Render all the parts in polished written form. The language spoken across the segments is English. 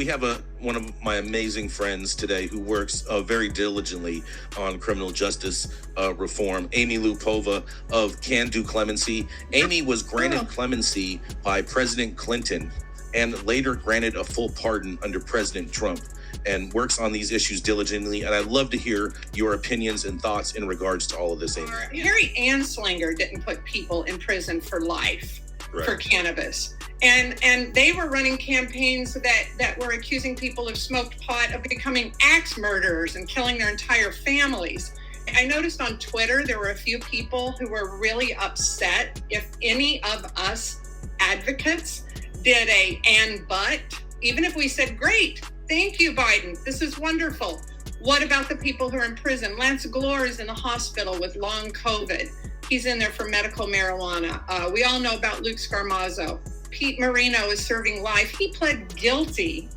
have one of my amazing friends today who works very diligently on criminal justice reform, Amy Lou Povah of Can Do Clemency. Amy was granted clemency by President Clinton and later granted a full pardon under President Trump, and works on these issues diligently. And I'd love to hear your opinions and thoughts in regards to all of this, Amy. Harry Anslinger didn't put people in prison for life for cannabis. And they were running campaigns that were accusing people of smoked pot of becoming axe murderers and killing their entire families. I noticed on Twitter there were a few people who were really upset if any of us advocates did but, even if we said, great, thank you, Biden, this is wonderful. What about the people who are in prison? Lance Glore is in the hospital with long COVID. He's in there for medical marijuana. We all know about Luke Scarmazzo. Pete Marino is serving life. He pled guilty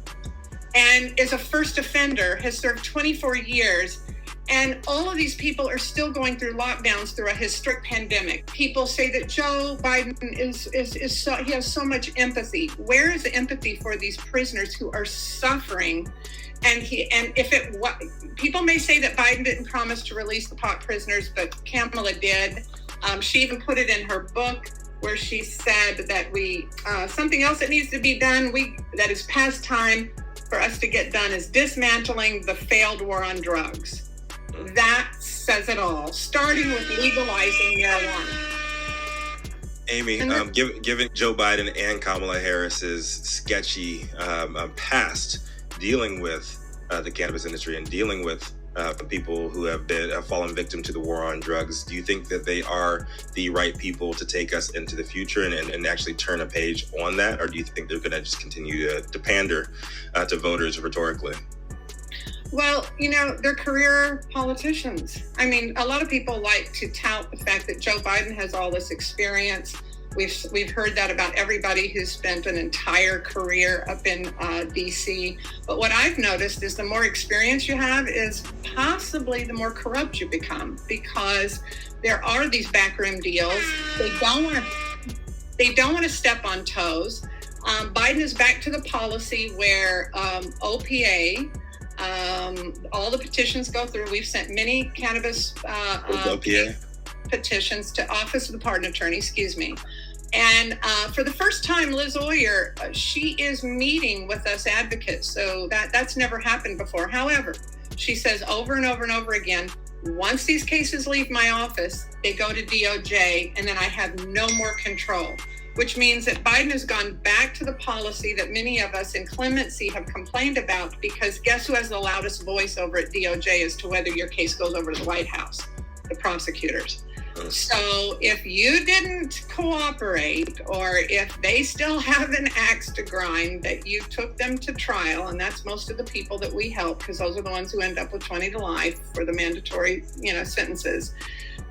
and is a first offender, has served 24 years. And all of these people are still going through lockdowns through a historic pandemic. People say that Joe Biden he has so much empathy. Where is the empathy for these prisoners who are suffering? People may say that Biden didn't promise to release the pot prisoners, but Kamala did. She even put it in her book where she said that something else that needs to be done, that is past time for us to get done, is dismantling the failed war on drugs. That says it all, starting with legalizing marijuana. Amy, given Joe Biden and Kamala Harris's sketchy past dealing with the cannabis industry and dealing with people who have fallen victim to the war on drugs, do you think that they are the right people to take us into the future and actually turn a page on that? Or do you think they're going to just continue to pander to voters rhetorically? Well, they're career politicians. I mean, a lot of people like to tout the fact that Joe Biden has all this experience. We've heard that about everybody who's spent an entire career up in D.C. But what I've noticed is the more experience you have is possibly the more corrupt you become, because there are these backroom deals. They don't want to step on toes. Biden is back to the policy where OPA. All the petitions go through. We've sent many cannabis petitions to Office of the Pardon Attorney, And for the first time, Liz Oyer, she is meeting with us advocates. So that's never happened before. However, she says over and over and over again, once these cases leave my office, they go to DOJ, and then I have no more control. Which means that Biden has gone back to the policy that many of us in clemency have complained about, because guess who has the loudest voice over at DOJ as to whether your case goes over to the White House? The prosecutors. So if you didn't cooperate, or if they still have an axe to grind, that you took them to trial, and that's most of the people that we help, because those are the ones who end up with 20 to life for the mandatory, sentences.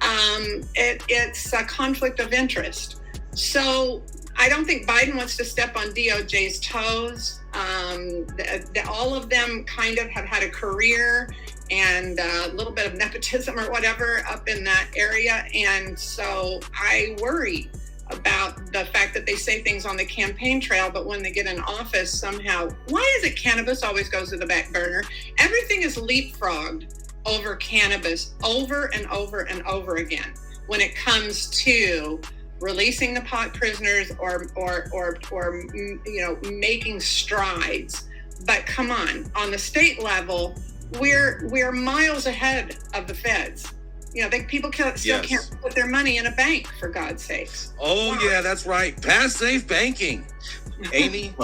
It's a conflict of interest. So I don't think Biden wants to step on DOJ's toes. All of them kind of have had a career and a little bit of nepotism or whatever up in that area. And so I worry about the fact that they say things on the campaign trail, but when they get in office, somehow, why is it cannabis always goes to the back burner? Everything is leapfrogged over cannabis over and over and over again when it comes to releasing the pot prisoners or making strides. But come on the state level, we're miles ahead of the feds. People still can't put their money in a bank, for God's sakes. Oh, yeah, that's right. Pass safe banking. Amy,